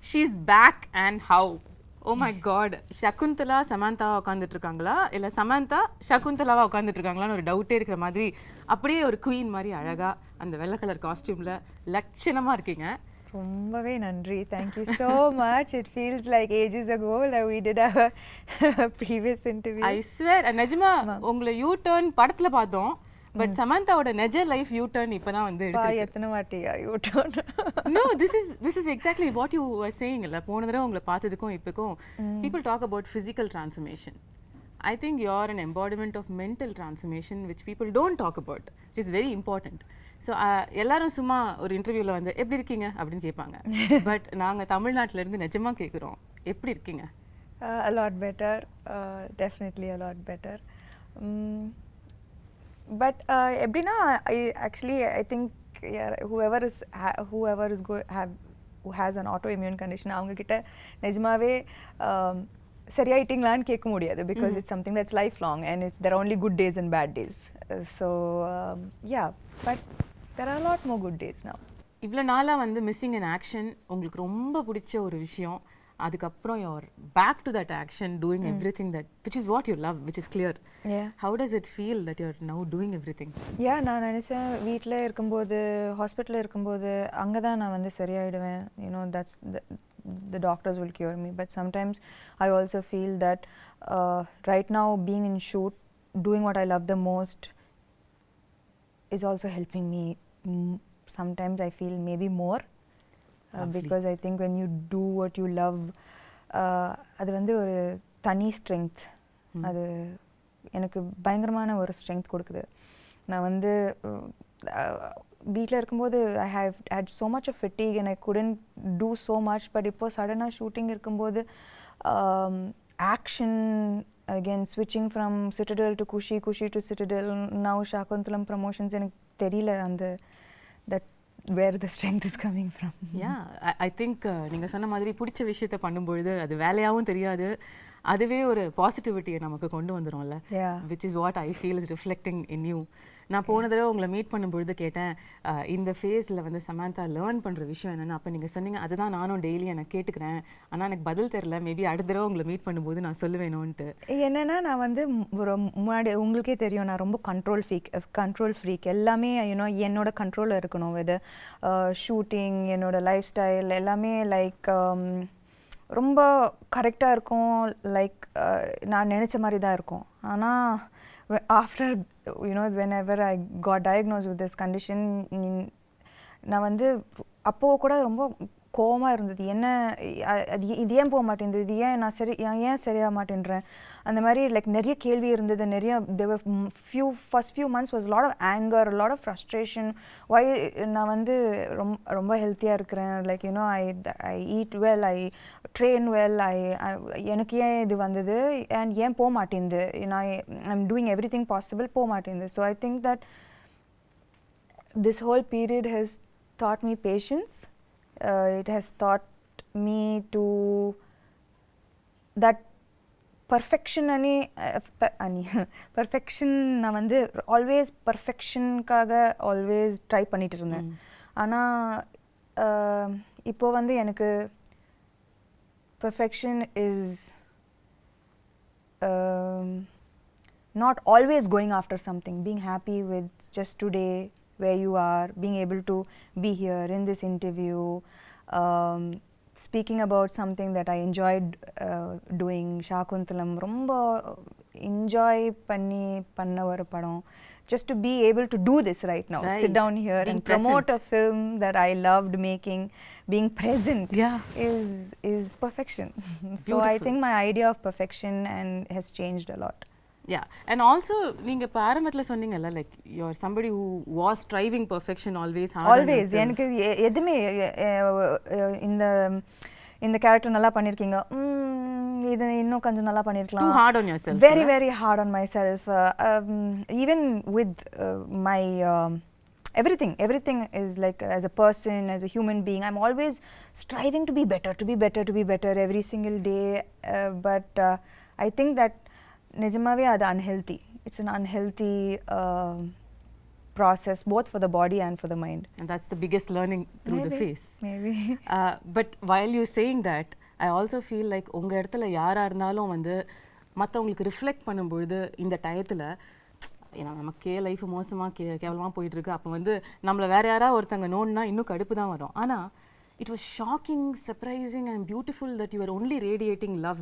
She's back and how? Oh my god. Shakuntala Samantha உட்கார்ந்துட்டு இருக்காங்களா இல்ல Samantha Shakuntalaவா உட்கார்ந்துட்டு இருக்காங்களான்னு ஒரு டவுட்டே இருக்கிற மாதிரி அப்படியே ஒரு குயின் மாதிரி அழகா அந்த வெள்ளை கலர் காஸ்டியூம்ல லட்சணமா இருக்கீங்க. ரொம்பவே நன்றி. Thank you so much. It feels like ages ago that we did our previous interview. I swear நிஜமா உங்களை யூ டர்ன் படத்துல பார்த்தோம். பட் சமந்தாவோட நெஜ லைஃப் யூ டர்ன் இப்பதான் வந்து எடுத்துருக்கு. எத்தனை வாட்டியா U turn? No, this is exactly what you were saying. இல்ல போன தடவை உங்களை பார்த்ததுக்கும் இப்போக்கும் people talk about physical transformation. I think you're an embodiment of mental transformation which people don't talk about, which is very important. So எல்லாரும் சும்மா ஒரு இன்டர்வியூல வந்து எப்படி இருக்கீங்க அப்படின்னு கேட்பாங்க. பட் நாங்க தமிழ்நாட்டுல இருந்து நிஜமா கேக்குறோம் எப்படி இருக்கீங்க? A lot better, definitely a lot better. But எப்படின்னா I think whoever who has an autoimmune condition அவங்க கிட்ட நிஜமாவே சரியாயிட்டீங்களான்னு கேட்க முடியாது because it's something that's lifelong and there are only good days and bad days. So yeah, but there are a lot more good days now. இவ்வளோ நாளா வந்து missing in action உங்களுக்கு ரொம்ப பிடிச்ச ஒரு விஷயம், அதுக்கப்புறம் you're back to that action doing everything that which is what you love, which is clear. Yeah. How does it feel that you're now doing everything? Yeah, நான் நினைச்சேன் வீட்டில் இருக்கும்போது ஹாஸ்பிட்டலில் இருக்கும்போது அங்கே தான் நான் வந்து சரியாயிடுவேன். You know, that's the doctors will cure me. But sometimes I also feel that right now being in shoot, doing what I love the most is also helping me. Sometimes I feel maybe more. Because I think when you do what you love, அது வந்து ஒரு தனி strength. அது எனக்கு பயங்கரமான ஒரு strength கொடுக்குது. நான் வந்து வீட்டில் இருக்கும்போது I have had so much of fatigue and I couldn't do so much. But இப்போ சடனாக ஷூட்டிங் இருக்கும்போது action, again switching from Citadel to Kushi to Citadel, now Shaakuntalam promotions, எனக்கு தெரியல அந்த that where the strength is coming from. Yeah, I think நீங்க சொன்ன மாதிரி பிடிச்ச விஷயத்தை பண்ணும்பொழுது அது வேலையாகவும் தெரியாது, அதுவே ஒரு பாசிட்டிவிட்டியை நமக்கு கொண்டு வந்துடும்ல. which is what I feel is reflecting in you. நான் போன தடவை உங்களை மீட் பண்ணும்பொழுது கேட்டேன் இந்த ஃபேஸில் வந்து சமந்தா லேர்ன் பண்ணுற விஷயம் என்னென்னு. அப்போ நீங்கள் சொன்னீங்க அதுதான் நானும் டெய்லி எனக்கு கேட்டுக்கிறேன், ஆனால் எனக்கு பதில் தெரில, மேபி அடுத்த தடவை உங்களை மீட் பண்ணும்போது நான் சொல்லுவேணும்ன்ட்டு. என்னென்னா நான் வந்து ஒரு முன்னாடி உங்களுக்கே தெரியும் நான் ரொம்ப கண்ட்ரோல் ஃப்ரீக். எல்லாமே என்னோட கண்ட்ரோலில் இருக்கணும். வித் ஷூட்டிங், என்னோட லைஃப் ஸ்டைல் எல்லாமே லைக் ரொம்ப கரெக்டாக இருக்கும். லைக் நான் நினச்ச மாதிரி தான் இருக்கும். ஆனால் after whenever I got diagnosed with this condition, நான் வந்து அப்போ கூட ரொம்ப கோவமாக இருந்தது. என்ன இது ஏன் போக மாட்டேங்குது, இது ஏன் நான் ஏன் சரியாக மாட்டேன்றேன், அந்த மாதிரி லைக் நிறைய கேள்வி இருந்தது. நிறைய first few months was a lot of anger, a lot of frustration. why நான் வந்து ரொம்ப ஹெல்த்தியாக இருக்கிறேன், like I eat well, I train well, எனக்கு ஏன் இது வந்தது and ஏன் போக மாட்டேங்குது, I'm doing everything possible, போக மாட்டேங்குது. So I think that this whole period has taught me patience. It has taught me to that perfection perfection நான் வந்து ஆல்வேஸ் பர்ஃபெக்ஷனுக்காக ஆல்வேஸ் ட்ரை பண்ணிட்டு இருந்தேன். ஆனால் இப்போ வந்து எனக்கு perfection is not always going after something, being happy with just today where you are, being able to be here in this interview, speaking about something that I enjoyed doing. Shaakuntalam romba enjoy panna ஒரு படம். Just to be able to do this right now, sit down here being and promote present. A film that I loved making, being present is perfection. So I think my idea of perfection has changed a lot. Yeah, and also நீங்க ஆரம்பத்துல சொன்னீங்கல்ல like you are somebody who was striving perfection always hard always. எனக்கு எதுமே இந்த character நல்லா பண்ணிருக்கீங்க, இது இன்னும் கொஞ்சம் நல்லா பண்ணிருக்கலாம். Too hard on yourself. Very very hard on myself. Even with my everything is like as a person, as a human being, I'm always striving to be better every single day. But I think that நிஜமாவே அது unhealthy. It's an unhealthy process, both for the body and for the mind. And that's the biggest learning through the phase. Maybe. But while you're saying that, I also feel like உங்க இடத்துல யாரா இருந்தாலும் வந்து மற்றவங்களுக்கு reflect பண்ணும்பொழுது இந்த டயத்தில் ஏன்னா நமக்கே லைஃப் மோசமாக கேவலமாக போயிட்டுருக்கு, அப்போ வந்து நம்மளை வேற யாராவது ஒருத்தங்க நோண்டுனா இன்னும் கடுப்பு தான் வரும். ஆனால் it was shocking, surprising and beautiful that you are only radiating love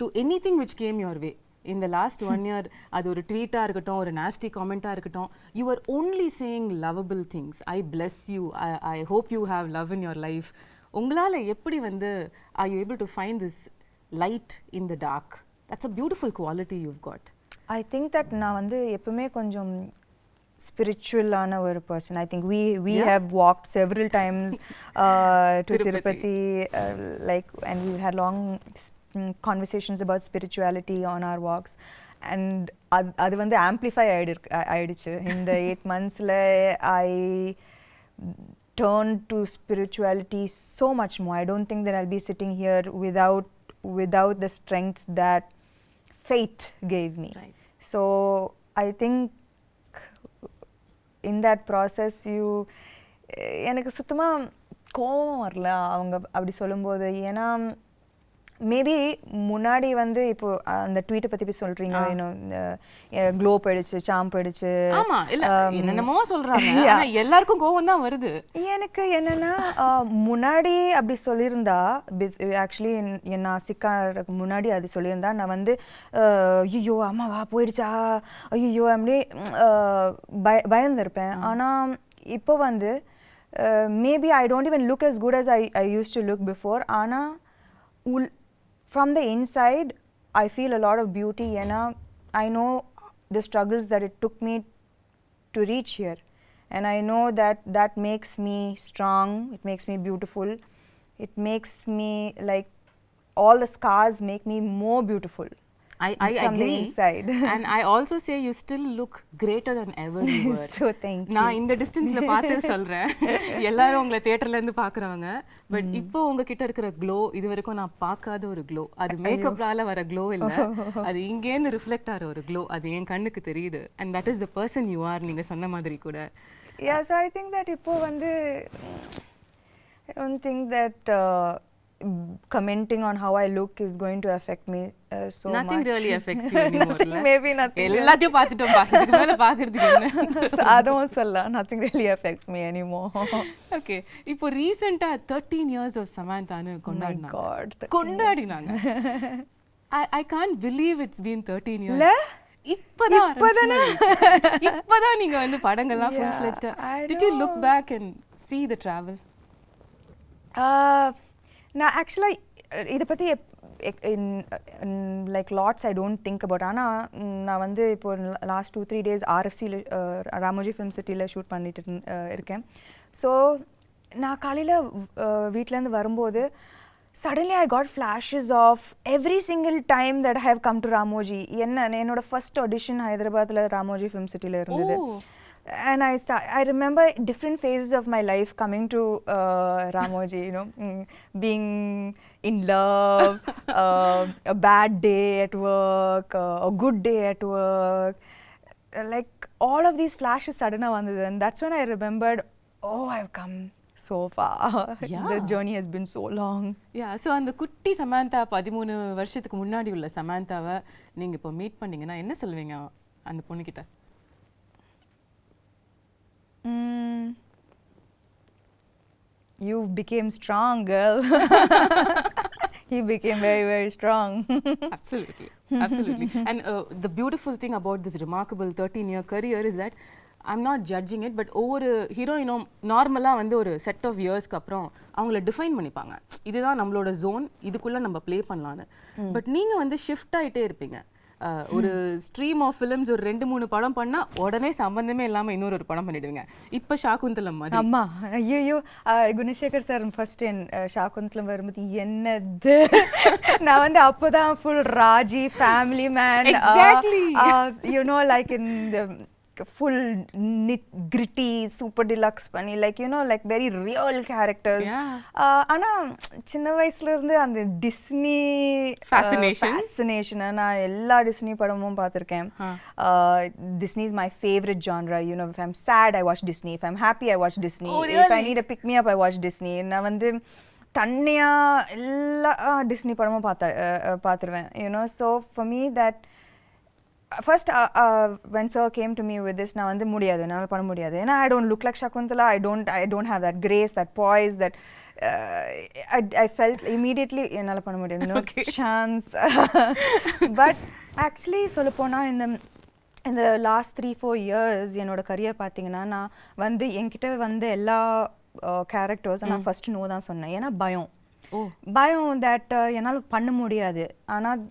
to any thing which game your way. In the last 1 year, அது ஒரு ட்வீட்டாக இருக்கட்டும், ஒரு நாஸ்டி காமெண்ட்டாக இருக்கட்டும், you are only saying lovable things. I bless you. I hope you have love in your life. உங்களால் எப்படி வந்து are you able to find this light in the dark? That's a beautiful quality you've got. I think that நான் வந்து எப்பவுமே கொஞ்சம் spiritual-ஆன ஒரு person. I think we have walked several times to Tirupati, like, and we had long conversations about spirituality on our walks, and அது வந்து amplify ஆயிடுச்சு in the 8 monthsல. I turned to spirituality so much more. I don't think that I'll be sitting here without the strength that faith gave me. Right. So I think in that process எனக்கு சுத்தமா கோவம் வரல அவங்க அப்படி சொல்லும்போது. ஏன்னா maybe முன்னாடி வந்து இப்போ அந்த ட்வீட்டை பத்தி சொல்றீங்க, க்ளோ போயிடுச்சு, சாம் போயிடுச்சு, ஆமா இல்ல என்னென்னமோ சொல்றாங்க, ஆனா எல்லாருக்கும் கோவம் தான் வருது. எனக்கு என்னன்னா முன்னாடி அப்படி சொல்லியிருந்தா, ஆக்சுவலி நான் சிக்காருக்கு முன்னாடி அது சொல்லியிருந்தா நான் வந்து ஐயோ அம்மாவா போயிடுச்சா, ஐயோ அப்படி பயந்துருப்பேன். ஆனா இப்போ வந்து maybe I don't even look as good as I used to look before. ஆனா from the inside I feel a lot of beauty. I know the struggles that it took me to reach here, and I know that makes me strong, it makes me beautiful, it makes me like all the scars make me more beautiful. I from agree. The inside. And I also say you still look greater than ever you were. So thank you. நான் இந்த டிஸ்டன்ஸ்ல பார்த்து சொல்றேன், எல்லாரும் உங்களை தியேட்டர்ல இருந்து பாக்குறவங்க, பட் இப்போ உங்ககிட்ட இருக்கிற க்ளோ இது வரைக்கும் நான் பார்க்காத ஒரு க்ளோ. அது மேக்கப்னால வர க்ளோ இல்ல, அது இங்கேருந்து ரிஃப்ளெக்ட் ஆகிற ஒரு க்ளோ. அது என் கண்ணுக்கு தெரியுது. and that is the person you are. நீங்க சொன்ன மாதிரி கூட. Yeah, so I think that இப்போ வந்து I don't think that commenting on how I look is going to affect me so nothing much. really affects you anymore. Maybe nothing. எல்லாத்தையும் பார்த்துட்டோம், இதுக்கு மேல பார்க்கிறதுக்கு என்ன? அதுவும் சொல்லலாம், nothing really affects me anymore. Okay, இப்போ ரீசெண்டா 13 years of Samanthaன்னு கொண்டாடினாங்க. I can't believe it's been 13 years. இப்பதான் நீங்க வந்து படங்கள்லாம் full fledged. Did you look back and see the travel? நான் ஆக்சுவலாக இதை பற்றி like lots I don't think about. ஆனால் நான் வந்து இப்போ லாஸ்ட் 2-3 days RFCயில் ராமோஜி ஃபிலிம் சிட்டியில் ஷூட் பண்ணிட்டு இருக்கேன். ஸோ நான் காலையில் வீட்டிலேருந்து வரும்போது suddenly I got flashes of every single time that I have come to Ramoji. என்னோட ஃபர்ஸ்ட் ஆடிஷன் ஹைதராபாத்தில் ராமோஜி ஃபிலிம் சிட்டியில் இருந்தது. And I remember different phases of my life coming to Ramoji, being in love, a bad day at work, a good day at work, like all of these flashes suddenly vandhu, and that's when I remembered, oh, I've come so far. Yeah. The journey has been so long. Yeah, so அந்த குட்டி சமந்தா 13 வருஷத்துக்கு முன்னாடி உள்ள சமந்தாவை நீங்க இப்போ meet பண்ணீங்கன்னா என்ன சொல்வீங்க அந்த பொண்ணுகிட்ட? You became strong, girl. He became very, very strong. Absolutely, absolutely. And the beautiful thing about this remarkable 13-year career is that I'm not judging it, but ஒவ்வொரு ஹீரோயினும் நார்மலாக வந்து ஒரு செட் ஆஃப் இயர்ஸ்க்கு அப்புறம் அவங்கள டிஃபைன் பண்ணிப்பாங்க, இதுதான் நம்மளோட ஜோன், இதுக்குள்ளே நம்ம ப்ளே பண்ணலான்னு. பட் நீங்கள் வந்து ஷிஃப்ட் ஆகிட்டே இருப்பீங்க. ஒரு ஸ்ட்ரீம் ஆஃப் ஃபிலிம்ஸ் ஒரு 2-3 படம் பண்ணா உடனே சம்பந்தமே இல்லாம இன்னொரு படம் பண்ணிடுவீங்க. இப்ப ஷாகுந்தலம் மாதிரி. அம்மா ஐயோ, குணசேகர் சார் ஃபர்ஸ்ட் ஷாகுந்தலம் வரும்போது என்னது, நான் வந்து அப்போதான் full Raji family man, Exactly. like in the full gritty super deluxe பண்ணி like you know like very real characters. ஆனா சின்ன வயசுல இருந்து அந்த டிஸ்னி fascination நான் எல்லா டிஸ்னி படமும் பார்த்திருக்கேன். Disney is my favorite genre. You know, if I'm sad I watch Disney, if I'm happy I watch Disney. Oh, really? If I need a pick me up I watch Disney. நான் வந்து தன்னியா எல்லா Disney படமும் பார்த்துருவேன். You know, so for me that first when sir came to me with this நான் வந்து முடியாது, என்னால் பண்ண முடியாது, ஏன்னா I don't look like Shaakuntala, I don't have that grace, that poise, that I felt immediately என்னால் பண்ண முடியாது, no chance. But actually சொல்லப்போனா இந்த லாஸ்ட் 3-4 years என்னோட கரியர் பார்த்தீங்கன்னா நான் வந்து என்கிட்ட வந்து எல்லா கேரக்டர்ஸ் நான் ஃபர்ஸ்ட் நோ தான் சொன்னேன். ஏன்னா பயம் தட் என்னால் பண்ண முடியாது. ஆனால்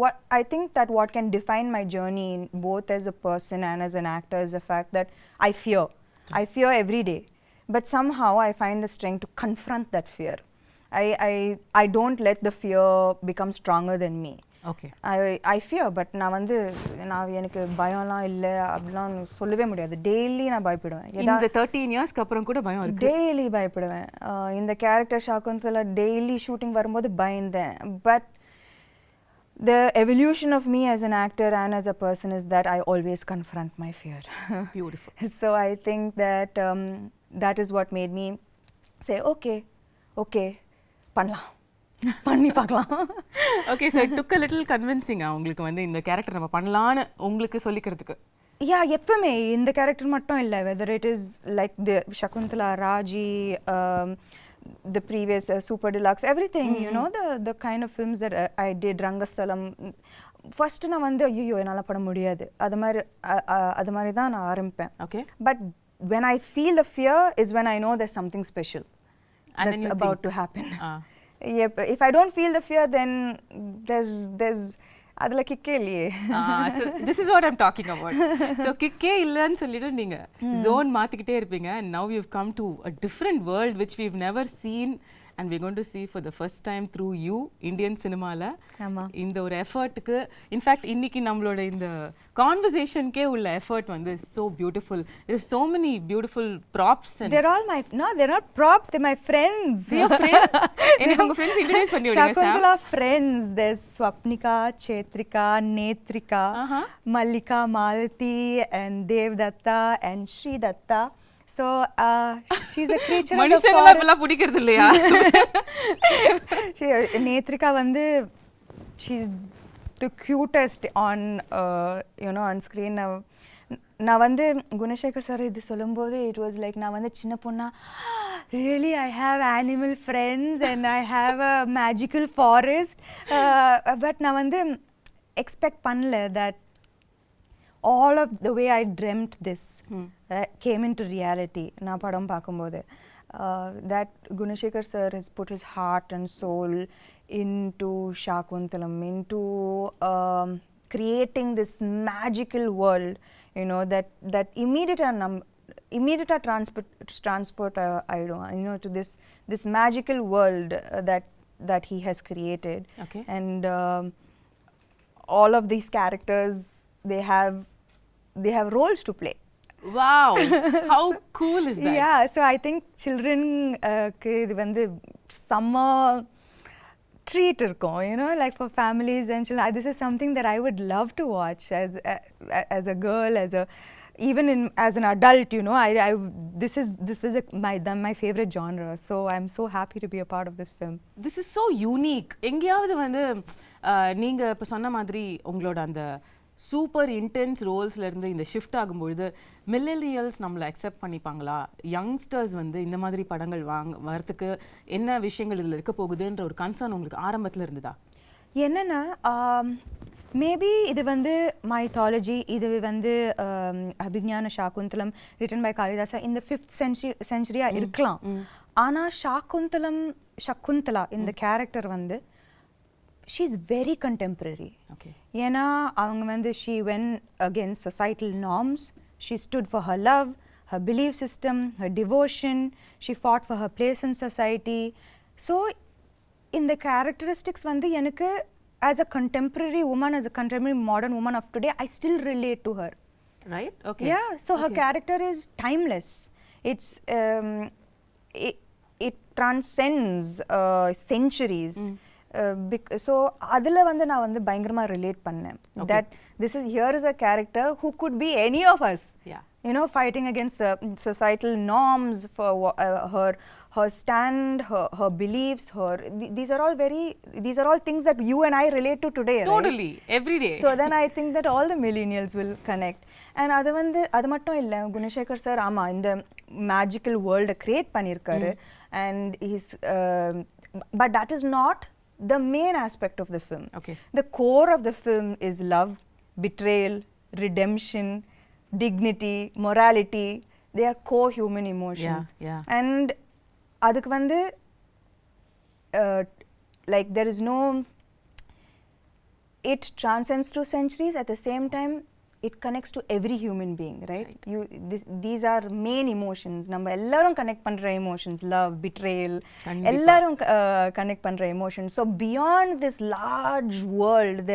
what I think that what can define my journey both as a person and as an actor is the fact that I fear every day, but somehow I find the strength to confront that fear. I don't let the fear become stronger than me. Okay. I fear, but நான் வந்து எனக்கு பயம்லாம் இல்லை அப்படிலாம் சொல்லவே முடியாது. Daily நான் பயப்படுவேன். இந்த 13 இயர்ஸ்க்கு அப்புறம் கூட பயம் இருக்கு? டெய்லி பயப்படுவேன். இந்த கேரக்டர் ஷாக்குந்தலா டெய்லி ஷூட்டிங் வரும்போது பயந்தேன். But the evolution of me as an actor and as a person is that I always confront my fear. Beautiful. So I think that that is what made me say okay பண்ணலாம், பண்ணி பார்க்கலாம். Okay, so it took a little convincing உங்களுக்கு வந்து இந்த character நம்ம பண்ணலாம்னு உங்களுக்கு சொல்லிக்கிறதுக்கு. எப்பவுமே இந்த கேரக்டர் மட்டும் இல்லை, whether it is like the Shaakuntala, Raji, the previous super deluxe, everything, you know, the kind of films that I did, Rangastalam, first நான் வந்து ஐயோ என்னால் பண்ண முடியாது, அது மாதிரி தான் நான் ஆரம்பிப்பேன். Okay. But when I feel the fear is when I know there's something special that's about to happen. If I don't feel the fear, then there's அதுல கிக்கே இல்லையே. So this is what I'm talking about. So கிக்கே இல்லன்னு சொல்லிட்டு நீங்க zone மாத்திக்கிட்டே இருப்பீங்க, and now you've come to a different world which we've never seen and we're going to see for the first time through you, Indian cinema-ல. இந்த ஒரு எஃபர்ட்டுக்கு in fact இன்னைக்கு நம்மளோட இந்த கான்வர்சேஷனுக்கே உள்ள எஃபர்ட் வந்து so beautiful. There's so many beautiful props and they're not props, they're my friends. Your friends? எனக்கு உங்க friends introduce பண்ணி விடுங்க. Shaakuntala friends, there's Swapnika, Chetrika, Netrika, Mallika, Malati and Devdatta and Sri Datta. So she's a creature of the மனுஷங்கள இப்பலாம் பிடிக்கிறது இல்லையா? Netrika வந்து she's the cutest on you know on screen. நான் வந்து குணசேகர் சார் இது சொல்லும்போது it was like நான் வந்து சின்ன பொண்ணா really I have animal friends and I have a magical forest, but நான் வந்து expect பண்ணல that all of the way I dreamt this came into reality. நான் படம் பார்க்கும்போது that Gunashekar sir has put his heart and soul into Shaakuntalam, into creating this magical world, you know, that immediate transport I don't you know to this magical world that he has created. Okay. And all of these characters they have roles to play. Wow, how cool is that? Yeah, so I think children இது வந்து summer treat இருக்கும், you know, like for families and children. This is something that I would love to watch as a girl, even as an adult, you know. This is my favorite genre, so I'm so happy to be a part of this film. This is so unique. எங்கயாவது வந்து நீங்க இப்ப சொன்ன மாதிரி உங்களோட அந்த super intense ரோல்ஸ்ல இருந்து இந்த ஷிஃப்ட் ஆகும்பொழுது மில்லேனியல்ஸ் நம்மளை அக்செப்ட் பண்ணிப்பாங்களா, யங்ஸ்டர்ஸ் வந்து இந்த மாதிரி படங்கள் வரத்துக்கு என்ன விஷயங்கள் இதில் இருக்க போகுதுன்ற ஒரு கன்சர்ன் உங்களுக்கு ஆரம்பத்தில் இருந்ததா? என்னன்னா மேபி இது வந்து மைத்தாலஜி, இது வந்து அபிஞான ஷாகுந்தலம் ரிட்டன் பை காளிதாசா இந்த 5th century இருக்கலாம். ஆனால் சகுந்தலா இந்த கேரக்டர் வந்து she is very contemporary. Okay. ஏன்னா அவங்க வந்து she went against societal norms, she stood for her love, her belief system, her devotion, she fought for her place in society. So இந்த characteristics வந்து எனக்கு as a contemporary woman, as a contemporary modern woman of today, I still relate to her. right? Okay. Yeah, so her character is timeless. It's it transcends centuries. So அதில் வந்து நான் வந்து பயங்கரமாக relate பண்ணேன். That this is here is a character who could be any of us. Yeah. You know, fighting against societal norms for her stand, her beliefs, these are all things that you and I relate to today. Totally, right? every day. So then I think that all the millennials will connect. And அது மட்டும் இல்லை, Gunasekar sir ஆமாம் இந்த magical வேர்ல்டை create பண்ணியிருக்காரு. And he's but that is not the main aspect of the film. Okay. The core of the film is love, betrayal, redemption, dignity, morality. They are core human emotions. Yeah. And adukku vandu like there is no, it transcends through centuries. At the same time it connects to every human being, right? These are main emotions. நம்ம எல்லாரும் connect பண்ற emotions, love, betrayal, எல்லாரும் connect பண்ற emotions. So beyond this large world,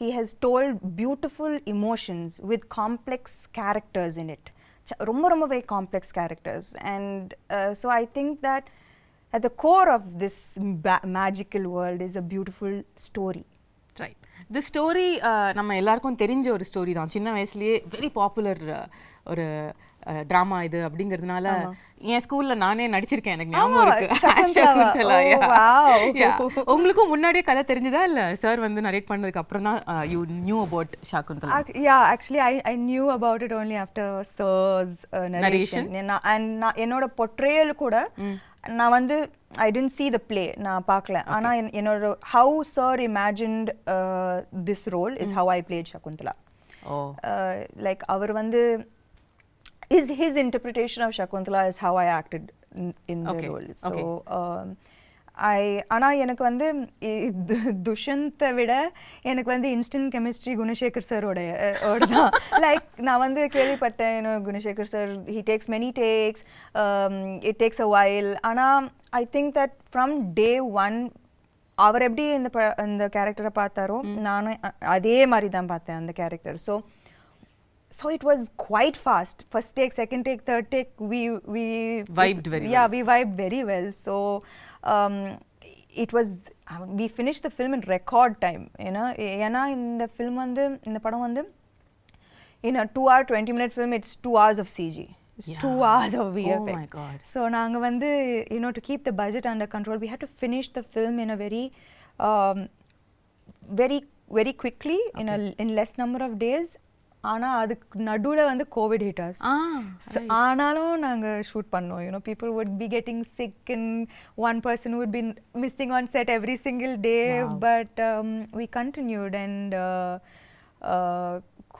he has told beautiful emotions with complex characters in it. ரொம்ப very complex characters. And so I think that at the core of this magical world is a beautiful story. Right. The story நம்ம எல்லாருக்கும் தெரிஞ்ச ஒரு story தான். சின்ன வயசுலயே very popular ஒரு drama இது அப்படிங்கிறதுனால என் ஸ்கூல்ல நானே நடிச்சிருக்கேன், எனக்கு ஞாபகம் இருக்கு. ஷாகுந்தலா. உங்களுக்கும் முன்னாடியே கதை தெரிஞ்சதா இல்ல சார் வந்து நரேட் பண்ணதுக்கு அப்புறம் தான் you knew about Shaakuntalam? Yeah, actually I knew about it only after sir's narration. And என்னோட portrayal கூட நான் வந்து I didn't see the play, நான் பார்க்கல. ஆனா என்னோட how sir imagined this role is how I played Shaakuntala. Like அவர் வந்து his interpretation of Shaakuntala is how I acted in the role. So ஆனா எனக்கு வந்து துஷந்தை விட எனக்கு வந்து இன்ஸ்டன்ட் கெமிஸ்ட்ரி குணசேகர் சாரோட தான். லைக் நான் வந்து கேள்விப்பட்டேன், Gunasekar sir he takes many takes, it takes a while. ஆனால் I think that from day one அவர் எப்படி இந்த கேரக்டரை பார்த்தாரோ நானும் அதே மாதிரி தான் பார்த்தேன் அந்த character. So it was quite fast. First take, second take, third take, we vibed very well. Yeah, we vibed very well. So it was, we finished the film in record time. You know, ஏன்னா இந்த film வந்து இந்த படம் வந்து in a 2-hour 20-minute film, it's 2 hours of CG. It's 2 hours of VFX. Oh my God. So நாங்க வந்து to keep the budget under control, we had to finish the film in a very quickly, in less number of days. ஆனால் அதுக்கு நடுவில் வந்து Covid hitters. ஆனாலும் நாங்கள் shoot பண்ணோம். People would be getting sick and one person would be missing on set every single day. Wow. But we continued, and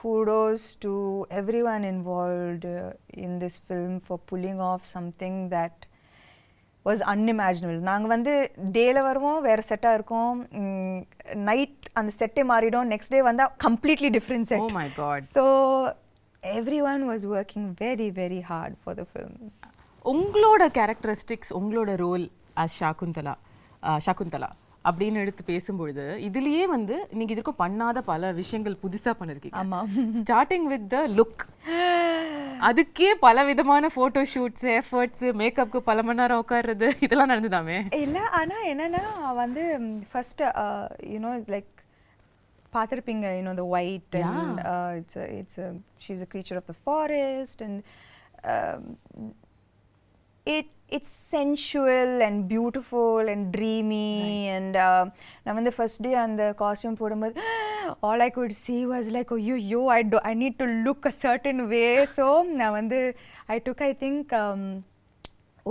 kudos to everyone involved in this film for pulling off something that was unimaginable. நாங்கள் வந்து டேல வருவோம், வேறு செட்டாக இருக்கும், night அந்த செட்டே மாறிடும், நெக்ஸ்ட் டே வந்தால் completely different set. Oh my God. So everyone was working very very hard for the film. உங்களோட கேரக்டரிஸ்டிக்ஸ், உங்களோட ரோல் as ஷாகுந்தலா அப்படின்னு எடுத்து பேசும்பொழுது இதுலயே வந்து நீங்க இதுக்கும் பண்ணாத பல விஷயங்கள் புதுசா பண்ணிருக்கீங்க. ஆமா. ஸ்டார்டிங் வித் த லுக், அதுக்கே பல விதமான போட்டோ ஷூட்ஸ், எஃபர்ட்ஸ், மேக்கப்க்கு பல மணி நேரம் உட்கார்றது, இதெல்லாம் நடந்துதாமே? இல்லை, ஆனால் என்னன்னா வந்து ஃபர்ஸ்ட் லைக் பார்த்துருப்பீங்க, the white, and she's a creature of the forest, and it's sensual and beautiful and dreamy. Right. And நான் வந்து ஃபர்ஸ்ட் டே அந்த காஸ்டியூம் போடும்போது all I could see was like, oh I need to look a certain way. So நான் வந்து I took, I think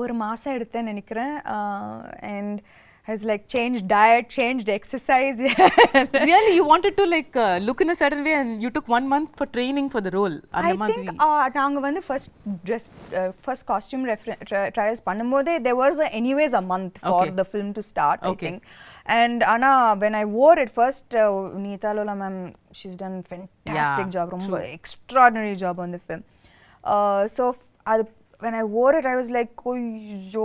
ஒரு மாதம் எடுத்தேன்னு நினைக்கிறேன். And has like changed diet, changed exercise. Really, you wanted to like look in a certain way, and you took 1 month for training for the role? I think நாங்க வந்து first costume trials பண்ணும்போதே there was anyways a month for the film to start. I think. And Anna, when I wore it first, Neeta Lola ma'am, she's done fantastic job, ரொம்ப extraordinary job on the film. So when I wore it, I was like, ஐயோ,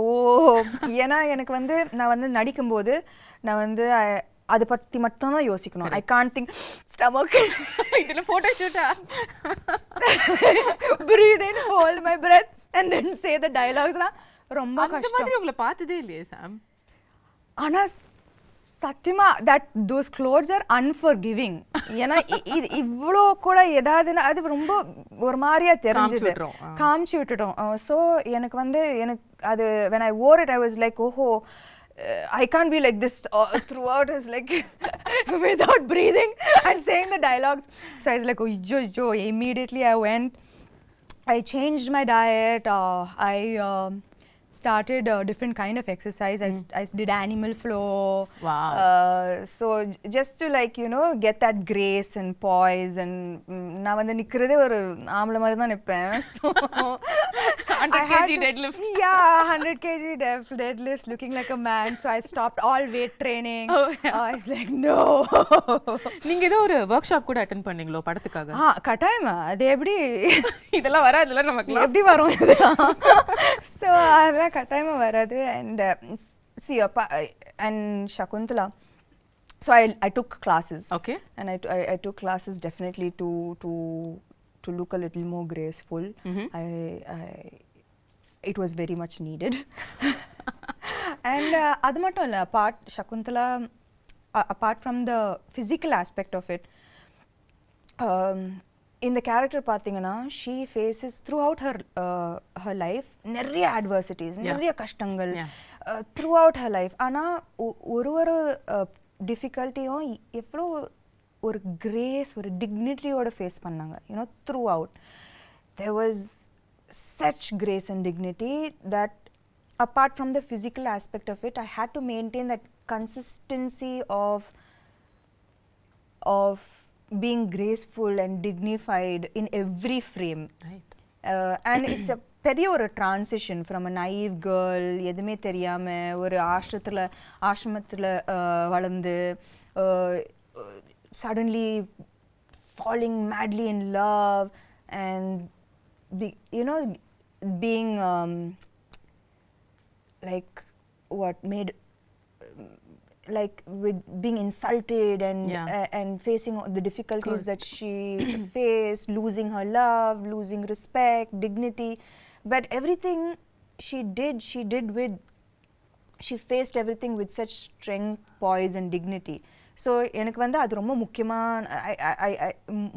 ஏன்னா எனக்கு வந்து நான் வந்து நடிக்கும்போது நான் வந்து அதை பற்றி மட்டும்தான் யோசிக்கணும். ஐ கான்ட் திங்க் ஸ்டமக் இதில் photo ஷூட்டா breathe in, hold my breath and then say the dialogues. ரொம்ப அந்த கஷ்டம். மாதிரி உங்களை பார்த்ததே இல்லையே சாம். ஆனா சத்தியமா that those clothes are unforgiving. ஏன்னா இவ்வளோ கூட ஏதாவதுன்னா அது ரொம்ப ஒரு மாதிரியா தெரிஞ்சது, காமிச்சு விட்டுட்டோம். ஸோ எனக்கு அது when I wore it I was like oh I can't be like this throughout. It's like without breathing and saying the dialogues. So I was like oh immediately I went, I changed my diet, I started a different kind of exercise. I did animal flow. Wow. So just to like get that grace and poise, and நான் வந்து நிக்கிறதே ஒரு ஆம்பளை மாதிரி தான் நிப்பேன். So 100 kg deadlift. Yeah, 100 kg deadlift, looking like a man. So I stopped all weight training. I was like no. நீங்க ஏதோ ஒரு work shop கூட அட்டெண்ட் பண்ணீங்களோ படத்துக்காக? கட்டாயமா. அது எப்படி இதெல்லாம் வராதுல நமக்கு. எப்படி வரும் இதெல்லாம்? So அதெல்லாம் கட்டாயமா வராது. And see and Shaakuntalam, so I took classes. Okay. And I took classes definitely to look a little more graceful. It was very much needed. And அது மட்டும் இல்ல, Shaakuntalam, apart from the physical aspect of it, இந்த character பார்த்தீங்கன்னா she faces throughout her life நிறைய adversities, நிறைய கஷ்டங்கள் throughout her life. ஆனால் ஒரு டிஃபிகல்ட்டியும் எவ்வளோ ஒரு கிரேஸ், ஒரு டிக்னிட்டியோட ஃபேஸ் பண்ணாங்க. throughout there was such grace and dignity that apart from the physical aspect of it I had to maintain that consistency of being graceful and dignified in every frame. Right. And it's a பெரிய ஒரு transition from a naive girl, எதுவுமே தெரியாம ஒரு ஆசிரமத்தில் வளர்ந்து suddenly falling madly in love and being like what made like with being insulted and facing the difficulties that she faced, losing her love, losing respect, dignity, but everything she faced everything with such strength, poise and dignity. So எனக்கு வந்து அது ரொம்ப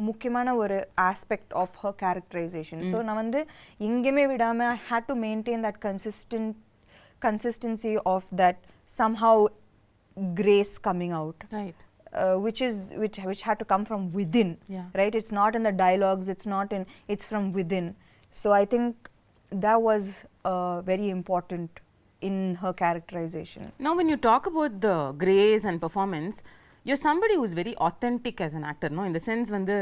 முக்கியமான ஒரு aspect of her characterization. So நான் வந்து எங்கேயுமே விடாம I had to maintain that consistency of that somehow grace coming out, right? Which had to come from within, right? It's not in the dialogues, it's from within. So I think that was very important in her characterization. Now when you talk about the grace and performance, you're somebody who's very authentic as an actor, no? In the sense வந்து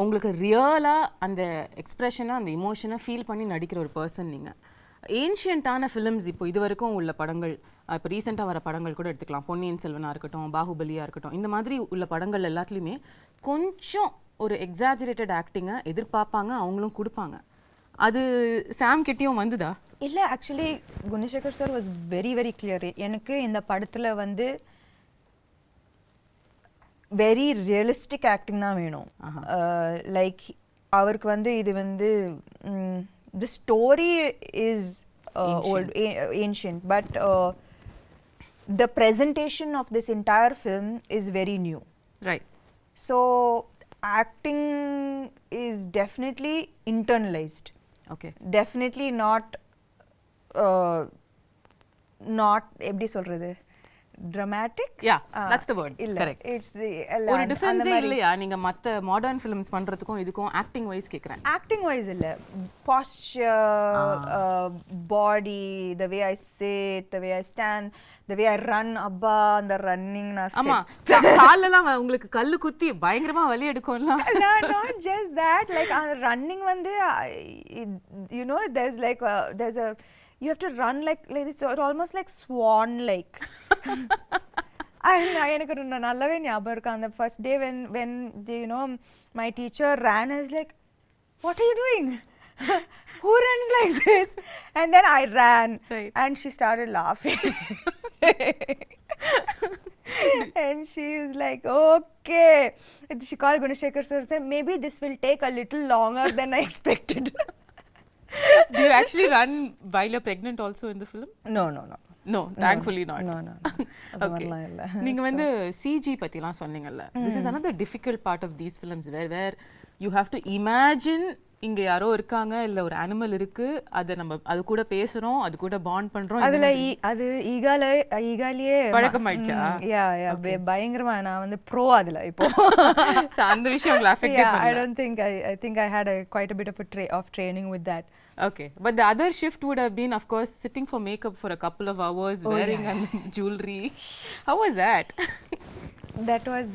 உங்களுக்கு ரியலா அந்த எக்ஸ்பிரஷனை, அந்த இமோஷனை feel பண்ணி நடிக்கிற ஒரு person நீங்கள். ஏன்ஷியன்ட்டான ஃபிலிம்ஸ் இப்போ இது வரைக்கும் உள்ள படங்கள், இப்போ ரீசெண்டாக வர படங்கள் கூட எடுத்துக்கலாம், பொன்னியின் செல்வனாக இருக்கட்டும், பாகுபலியாக இருக்கட்டும், இந்த மாதிரி உள்ள படங்கள் எல்லாத்துலேயுமே கொஞ்சம் ஒரு எக்ஸாஜரேட்டட் ஆக்டிங்கை எதிர்பார்ப்பாங்க, அவங்களும் கொடுப்பாங்க. அது சாம் கிட்டேயும் வந்துதா? இல்லை, actually Gunasekar sir was very very clear. எனக்கு இந்த படத்தில் வந்து வெரி ரியலிஸ்டிக் ஆக்டிங் தான் வேணும். லைக் அவருக்கு வந்து இது வந்து the story is old, ancient, but the presentation of this entire film is very new. Right. So acting is definitely internalized. Okay. Definitely not எப்படி சொல்றது, dramatic. Yeah, that's the word. Correct. It's the ஒரு difference இல்லையா நீங்க மத்த modern films பண்றதுக்கும் இதுக்கும் acting wise கேக்குறேன்? Acting wise இல்ல, posture, body, the way I sit, the way I stand, the way I run, abba அந்த ரன்னிங் நான் ஆமா காலெல்லாம் உங்களுக்கு கல்லு குத்தி பயங்கரமா வலி எடுக்கும்ல. Not just that, like running வந்து there's like there's a you have to run like it's almost like swan like. எனக்கு நல்லாவே ஞாபகம் இருக்கு அந்த first day when my teacher ran, I was like, what are you doing? Who runs like this? And then I ran, right. And she started laughing. And she is like, okay. She called Gunashekhar sir and said, maybe this will take a little longer than I expected. Do you actually run while you're pregnant also in the film? No, no, no. No, thankfully not. No, no, no. Okay. நீங்க வந்து CG பத்திலாம் சொன்னீங்கல்ல. This is another difficult part of these films where you have to imagine இங்க யாரோ இருக்காங்க இல்ல ஒரு animal இருக்கு அத நம்ம அது கூட பேசுறோம் அது கூட பாண்ட் பண்றோம் அதுல அது ஈகாலியே பழக்கமாயிடுச்சா யா பயங்கரமா நான் வந்து ப்ரோ அதுல இப்போ அந்த விஷயம் உங்களை அஃபெக்ட் பண்ணல I don't think I think I had quite a bit of training with that. Okay, but the other shift would have been, of course, sitting for makeup for a couple of hours, wearing jewelry. How was that? That was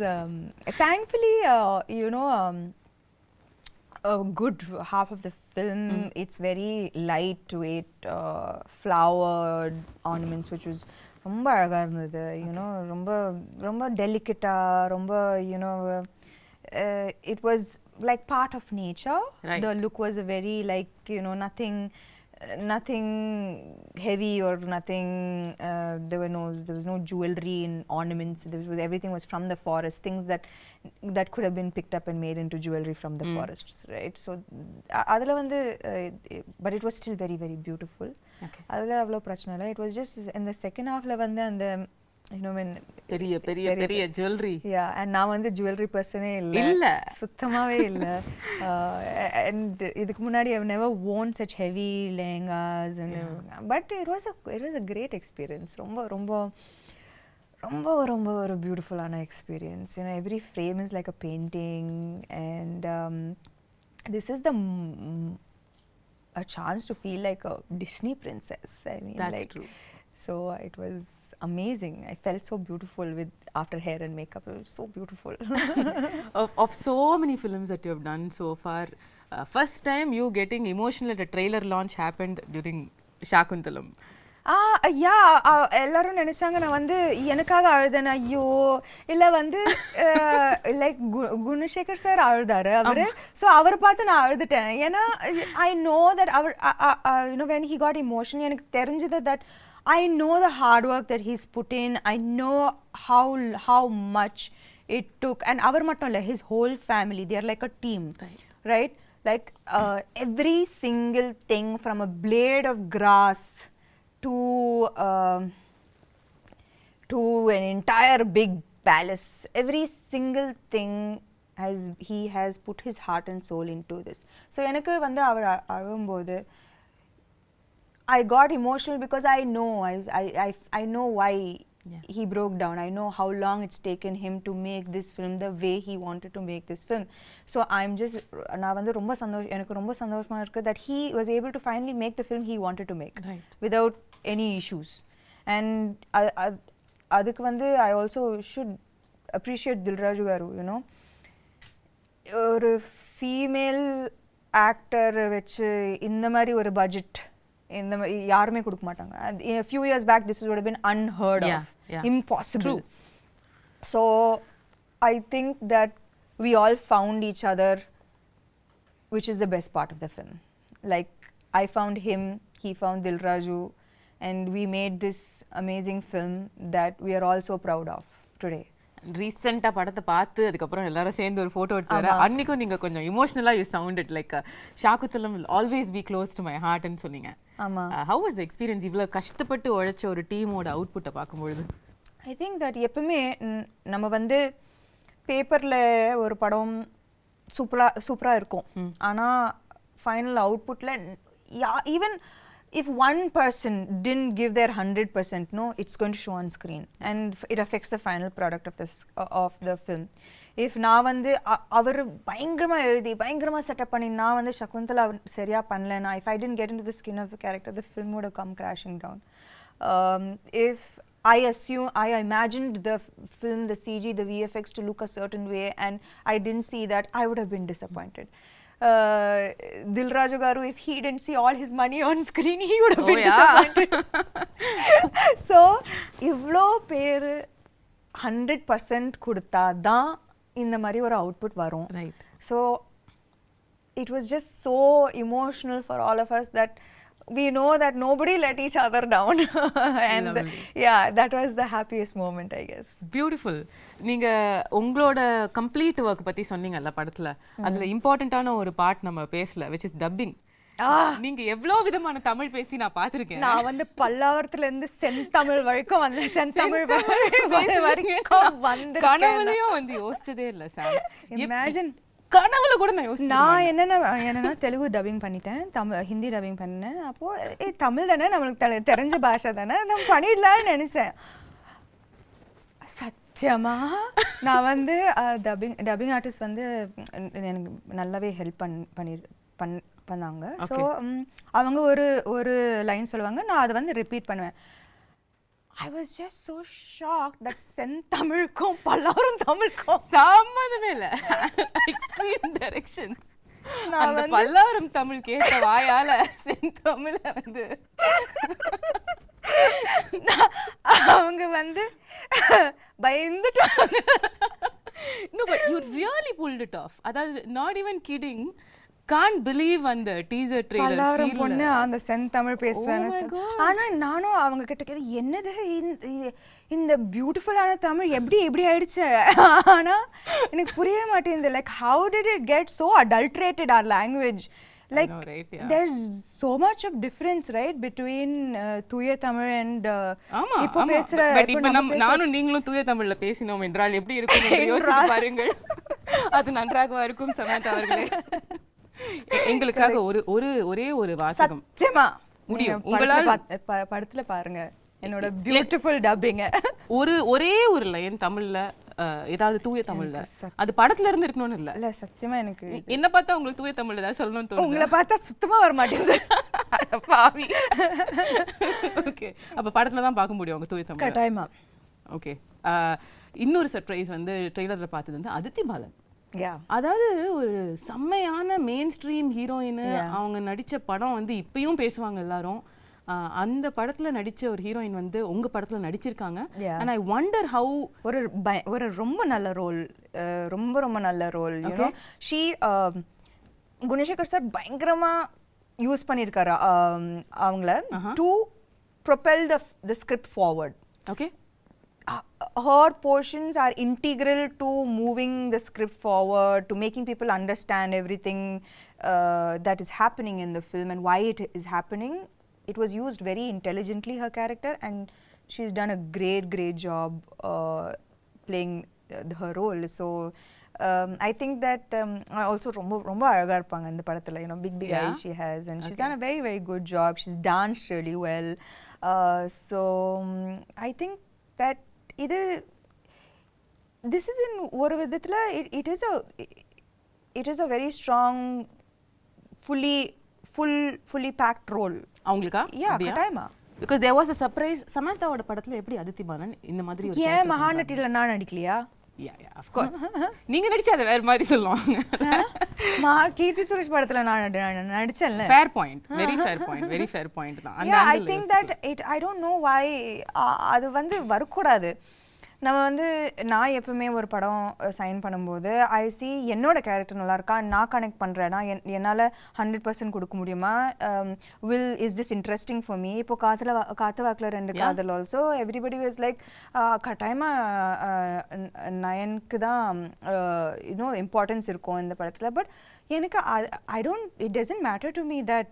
thankfully, you know, a good half of the film. It's very lightweight, flowered ornaments, which was ரொம்ப அழகா இருந்தது. You know, ரொம்ப delicate, ரொம்ப you know, it was like part of nature. Right. The look was a very like, you know, nothing heavy or nothing. There was no jewelry and ornaments. Everything was from the forest. Things that could have been picked up and made into jewelry from the forests, right? So, adala vandu, but it was still very very beautiful. Okay. Adala avlo prachana illa. It was just in the second half la vandu and the, you know, when பெரிய jewelry. Yeah, and நான் வந்து jewelry personே இல்ல சுத்தமாவே இல்ல. And இதுக்கு முன்னாடி I've never worn such heavy lehengas and but it was a great experience. ரொம்ப ஒரு beautiful ஆன experience. You know, every frame is like a painting and this is a chance to feel like a Disney princess. I mean, that's like, true. So it was amazing. I felt so beautiful with after hair and makeup. It was so beautiful. of so many films that you have done so far, first time you getting emotional at a trailer launch happened during Shaakuntalam. எல்லாரும் நினைச்சாங்க நான் வந்து எனக்காக அழுதேன். ஐயோ இல்ல வந்து like Gunasekar sir அழுதாரு அவரு. ஸோ அவரை பார்த்து நான் அழுதுட்டேன். ஏன்னா ஐ நோ தட் அவர் you know when he got emotion எனக்கு தெரிஞ்சது that I know the hard work that he's put in. I know how much it took. And avar mattum illa, his whole family, they are like a team, right? Like every single thing from a blade of grass to an entire big palace, every single thing he has put his heart and soul into this. So enakku vandu avar alumbodhu I got emotional because I know why he broke down. I know how long it's taken him to make this film the way he wanted to make this film. So I'm just நான் வந்து எனக்கு ரொம்ப சந்தோஷமா இருக்கு that he was able to finally make the film he wanted to make without any issues. And அதுக்கு வந்து I also should appreciate Dilraju garu, you know, ஒரு female actor வச்சு இந்த மாதிரி ஒரு பட்ஜெட் இந்த யாருமே கொடுக்க மாட்டாங்க. A few years back this would have been unheard of, impossible. So I think that we all found each other, which is the best part of the film. Like I found him, he found Dilraju, and we made this amazing film that we are all so proud of today. ரீசெண்டாக படத்தை பார்த்து அதுக்கப்புறம் எல்லாரும் சேர்ந்து ஒரு photo எடுத்து அன்னைக்கும் நீங்கள் கொஞ்சம் இமோஷனலாக you sounded like Shakuntalam will always be close to my ஹார்ட்னு சொன்னீங்க. ஹவ் வாஸ் த எக்ஸ்பீரியன்ஸ் இவ்வளோ கஷ்டப்பட்டு உழைச்ச ஒரு டீமோட அவுட்புட்டை பார்க்கும்பொழுது? ஐ திங்க் தட் எப்பவுமே நம்ம வந்து பேப்பரில் ஒரு படம் சூப்பராக இருக்கும், ஆனால் ஃபைனல் அவுட்புட்டில் even if one person didn't give their 100%, no, it's going to show on screen and it affects the final product of the film. If நான் வந்து அவர் பயங்கரமாக எழுதி பயங்கரமாக செட்டப் பண்ணி நான் வந்து சகுந்தலா சரியாக பண்ணலன்னா, if I didn't get into the skin of the character, the film would have come crashing down. If I imagined the film, the CG, the VFX to look a certain way and I didn't see that, I would have been disappointed. Dilraju garu, if he didn't see all his money on screen, he would have been disappointed. So ivlo per 100% கொடுத்தா தான் இந்த மாதிரி ஒரு output வரும். Right. So it was just so emotional for all of us that we know that nobody let each other down. And yeah, that was the happiest moment, I guess. Beautiful. நீங்க உங்களோட complete work பத்தி சொன்னீங்கல்ல படத்துல, அதுல இம்பார்ட்டன்டான ஒரு part நம்ம பேசல, which is dubbing. நீங்க எவ்வளவு விதமான தமிழ் பேசி நான் பாத்திருக்கேன். நான் வந்து பல்லாவரத்துல இருந்து செந்தமிழ் வரைக்கும் வந்தேன். செந்தமிழ் வரைக்கும் வந்து கனவுலயும் வந்து யோசிச்சதே இல்ல சார். இமேஜின் கனவுல கூட நான் யோசிச்சேன். நான் என்னன்னா தெலுங்கு டப்பிங் பண்ணிட்டேன், ஹிந்தி டப்பிங் பண்ணேன். அப்போ தமிழ் தானே நம்மளுக்கு தெரிஞ்ச பாஷை தானே, நம்ம பண்ணிடலாம்னு நினைச்சேன். சத்தியமா நான் வந்து டப்பிங் ஆர்டிஸ்ட் வந்து எனக்கு நல்லாவே ஹெல்ப் பண்ணாங்க. ஸோ அவங்க ஒரு லைன் சொல்லுவாங்க, நான் அதை வந்து ரிப்பீட் பண்ணுவேன். I was just so shocked that செந்தமிழுக்கும் Pallavaram தமிழுக்கும் சம்மந்தமே இல்லை. Extreme directions. அந்த பல்லாவரம் தமிழ் கேட்ட வாயால செந்தமிழ வந்து அவங்க வந்து பயந்துட்டாங்க. No, but you really pulled it off. அதாவது not even kidding. Can't believe அந்த டீசர் ட்ரெய்லர் பல்லாவரம் பொண்ணு அந்த செந்தமிழ் பேசுறாங்க. ஆனா நானும் அவங்க கிட்ட கேது, என்னது இந்த பியூட்டிஃபுல்லான தமிழ் எப்படி ஆயிடுச்சு? ஆனா எனக்கு புரிய மாட்டேங்குது. Like how did it get so adulterated our language? Like know, right? Yeah. There's so much of difference, right, between தூய தமிழ் and இப்போ பேசுற. பட் இப்போ நானும் நீங்களும் தூய தமிழ்ல பேசினோம் என்றால் எப்படி இருக்கும் என்று யோசித்து பாருங்கள். அது நன்றாக இருக்கும் சமந்தா அவர்களே. எங்களுக்காக ஒரே ஒரு வாசகம். சத்தியமா முடியும் உங்களால. படத்துல பாருங்க என்னோட பியூட்டிஃபுல் டப்பிங். ஒரே ஒரு லைன் தமிழ்ல, ஏதாவது தூய தமிழ்ல, அது படத்துல இருந்து இருக்கணும்னு இல்ல. சத்தியமா எனக்கு என்ன பார்த்தா உங்களுக்கு தூய தமிழ்ல ஏதாவது சொல்லணும்னு தோணுது? உங்களை பார்த்தா சுத்தமா வர மாட்டேங்குது. பாவி. ஓகே, அப்ப படத்துல தான் பார்க்க முடியும் உங்க தூய தமிழ். கட்டாயமா. ஓகே, இன்னொரு சர்ப்ரைஸ் வந்து ட்ரெய்லர்ல பார்த்தது வந்து அதித்தி பாலன். அதாவது ஒரு செம்மையான மெயின் ஸ்ட்ரீம் ஹீரோயின். அவங்க நடிச்ச படம் வந்து இப்பயும் பேசுவாங்க எல்லாரும். அந்த படத்துல நடிச்ச ஒரு ஹீரோயின் வந்து உங்க படத்துல நடிச்சிருக்காங்க. and I wonder how ஒரு ரொம்ப நல்ல ரோல், ரொம்ப நல்ல role. you know she Gunasekar sir பயங்கரமா யூஸ் பண்ணிருக்காரு அவங்கள to propel the script forward. okay, her portions are integral to moving the script forward, to making people understand everything that is happening in the film and why it is happening. It was used very intelligently, her character, and she's done a great job playing her role. So I think that also ரொம்ப அழகா இருப்பாங்க இந்த படத்துல. you know, big eyes she has, and she's done a very good job. She's danced really well. So I think that this is in ஒரு விதத்துல it is a very strong fully packed role. அவங்களுக்கா? கட்டாயமா. because there was a surprise. சமந்தாவோட படத்துல எப்படி அதித்தி பாலன் இந்த மாதிரி ஒரு ஏன் மகாநட்டில நான் நடிக்கலையா? yeah of course. நீங்க நடிச்சா அது வேற மாதிரி சொல்லுவாங்க. கீர்த்தி சுரேஷ் படத்துல நான் நடிச்சேன்ல. fair point, very fair point தான். அந்த I think that I don't know why அது வந்து வரக்கூடாது. நம்ம வந்து நான் எப்பவுமே ஒரு படம் சைன் பண்ணும்போது ஐ சி என்னோட கேரக்டர் நல்லா இருக்கா, நான் கனெக்ட் பண்ணுறேன்னா என்னால் 100% கொடுக்க முடியுமா, is this interesting for me. இப்போ காத்து வாக்கில் 2 காதல் ஆல்சோ எவ்ரிபடி வாஸ் லைக் கட்டாயமாக நயனுக்கு தான் இன்னும் இம்பார்ட்டன்ஸ் இருக்கும் இந்த படத்தில். பட் எனக்கு it doesn't matter to me that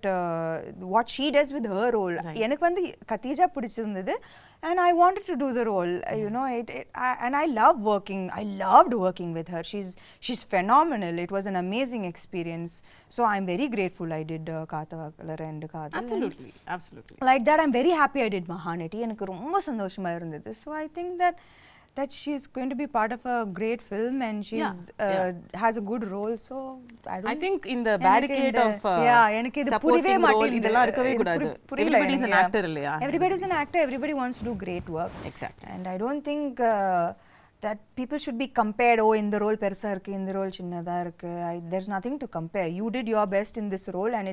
what she does with her role. எனக்கு வந்து கத்தீஜா பிடிச்சிருந்தது and I wanted to do the role. you know and I loved working with her. She's phenomenal. It was an amazing experience. So I'm very grateful I did Kaathavakala and Kaadhal. Absolutely. Like that I'm very happy I did Mahanati. எனக்கு ரொம்ப சந்தோஷமா இருந்தது. So I think that she's going to be part of a great film and she's has a good role. So I think in the barricade of எனக்கு இது புரியவே மாட்டேங்குது. இதெல்லாம் இருக்கவே கூடாது. Everybody is an actor இல்லையா? Everybody is an actor. Everybody wants to do great work. Exactly. And I don't think that people should be compared. Oh, இந்த role பெருசா இருக்கு, இந்த ரோல் சின்னதா இருக்கு. There's nothing to compare. You did your best in this role and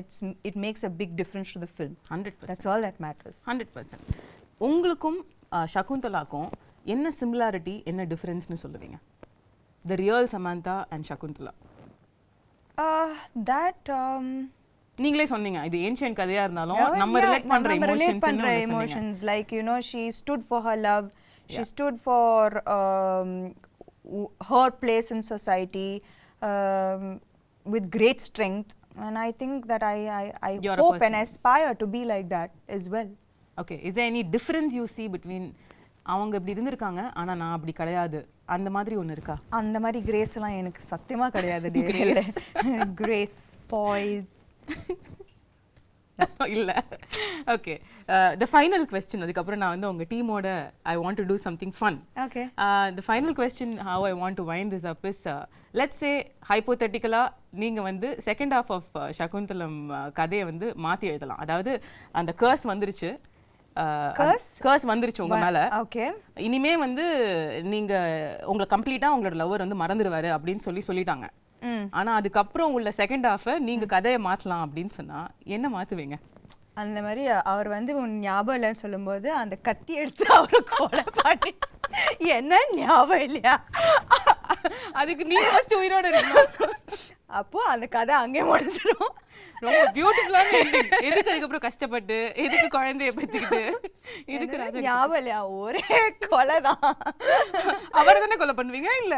it makes a big difference to the film. 100%. That's all that matters. 100%. உங்களுக்கும் ஷகுந்தலாக்கும் என்ன similarity, என்ன டிஃபரன்ஸ்னு சொல்லுவீங்க? The real Samantha and Shaakuntala. That நீங்களே சொன்னீங்க இது ancient கதையா இருந்தாலும் நம்ம ரிலேட் பண்ற emotions like you know she stood for her love, she stood for her place in society with great strength, and I think that I hope and aspire to be like that as well. Okay, is there any difference you see between அவங்க இப்படி இருந்திருக்காங்க ஆனா நான் அப்படி கிடையாது அந்த மாதிரி ஒன்னு இருக்கா? அந்த மாதிரி கிரேஸ் எல்லாம் எனக்கு சத்தியமா கிடையாது. கிரேஸ் பாய்ஸ் இல்ல. ஓகே, the final question, அதுக்கு அப்புறம் நான் வந்து உங்க டீமோட I want to do something fun. Okay. The final question how I want to wind this up is let's say hypothetically நீங்க வந்து செகண்ட் half of Shaakuntalam கதையை வந்து மாத்தி எழுதலாம். அதாவது அந்த கர்ஸ் வந்துருச்சு, கர்ஸ் வந்துருச்சு உங்க மேல. ஓகே, இனிமே வந்து நீங்க உங்களை கம்ப்ளீட்டா உங்களோட லவர் வந்து மறந்துடுவாரு அப்படின்னு சொல்லிட்டாங்க. ஆனா அதுக்கப்புறம் உள்ள செகண்ட் ஹாஃப் நீங்க கதையை மாத்தலாம் அப்படின்னு சொன்னா என்ன மாத்துவீங்க? அந்த மாதிரி அவர் வந்து உன் ஞாபகம் இல்லைன்னு சொல்லும்போது அந்த கத்தி எடுத்து அவரை கொலை பண்ணி என்ன ஞாபகம் இல்லையா அதுக்கு நீ ஃபர்ஸ்ட் உயிரோட இருக்கணும். அப்போ அந்த கதை அங்கேயே முடிஞ்சிடும். ரொம்ப பியூட்டிஃபுல்லான எண்டிங். எதுக்கு அதுக்கப்புறம் கஷ்டப்பட்டு எதுக்கு குழந்தைய பத்திக்கிட்டு இதுக்கு ஞாபகம் இல்லையா? ஒரே கொலை தான். அவரை தானே கொலை பண்ணுவீங்க? இல்ல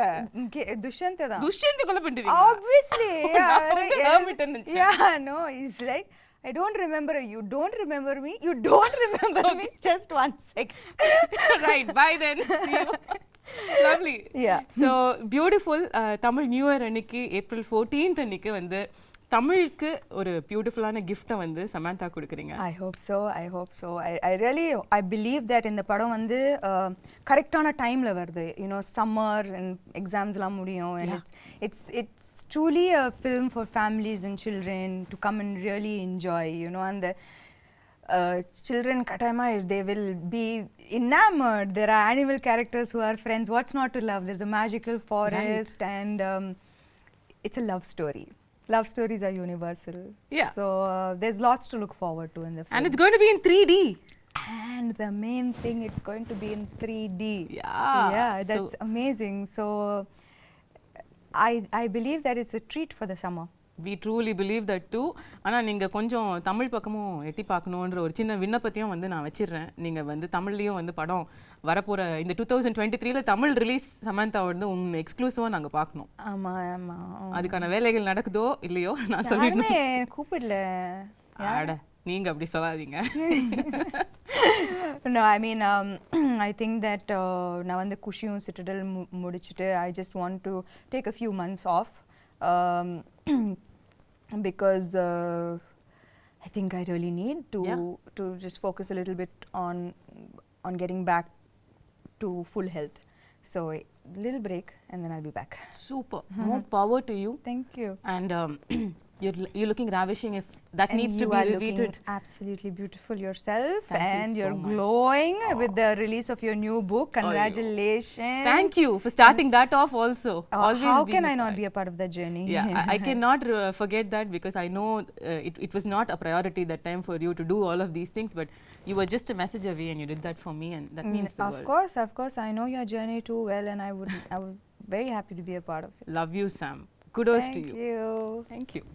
துஷ்யந்த் தான். துஷ்யந்த் கொலை பண்ணுவீங்க obviously. yeah, no, it's like I don't remember you, don't remember me, you don't remember me, just 1 second. Right, bye then, see you. Lovely. Yeah. So beautiful. Tamil New Year அன்னைக்கு April 14th அன்னைக்கு வந்து தமிழுக்கு ஒரு பியூட்டிஃபுல்லான கிஃப்ட்டை வந்து சமந்தா கொடுக்குறீங்க. I hope so. I really believe that இந்த படம் வந்து கரெக்டான டைம்ல வருது. You know, summer and exams எல்லாம் முடியும், and it's truly a film for families and children to come and really enjoy, you know, and the children katayama they will be enamored. There are animal characters who are friends. What's not to love? There's a magical forest, right. And it's a love story. Love stories are universal. Yeah. So there's lots to look forward to in the film. And it's going to be in 3D. And the main thing, it's going to be in 3D. Yeah. That's amazing. So I believe that it's a treat for the summer. We truly believe that too. ஆனா நீங்க கொஞ்சம் தமிழ் பக்கமும் எட்டி பார்க்கணுன்ற ஒரு சின்ன விண்ணப்பத்தையும் வந்து நான் வச்சிடுறேன். நீங்க வந்து தமிழ்லயும் வந்து படம் வரப்போற இந்த 2023ல தமிழ் ரிலீஸ் சமந்தா வந்து உங்க எக்ஸ்க்ளூசிவா நாங்க பார்க்கணும். ஆமா. அதுக்கான வேலைகள் நடக்குதோ இல்லையோ நான் சொல்லிடுறேன். கூப்பிடல. அட நீங்க அப்படி சொல்லாதீங்க. No, I mean I think that நான் வந்து குஷியும் சிட்டடல் முடிச்சிட்டு I just want to take a few months off. Because I think I really need to just focus a little bit on getting back to full health. So a little break and then I'll be back. Super. More power to you. Thank you. And you're looking ravishing. If that and needs to be repeated. Absolutely beautiful yourself. Thank and you you're so glowing with the release of your new book. Congratulations. Thank you for starting that off also. How can I not be a part of that journey? Yeah, I cannot forget that because I know it was not a priority that time for you to do all of these things, but you were just a message away and you did that for me, and that means the world. Of course, I know your journey too well, and I would very happy to be a part of it. Love you, Sam. Kudos to you. Thank you. Thank you.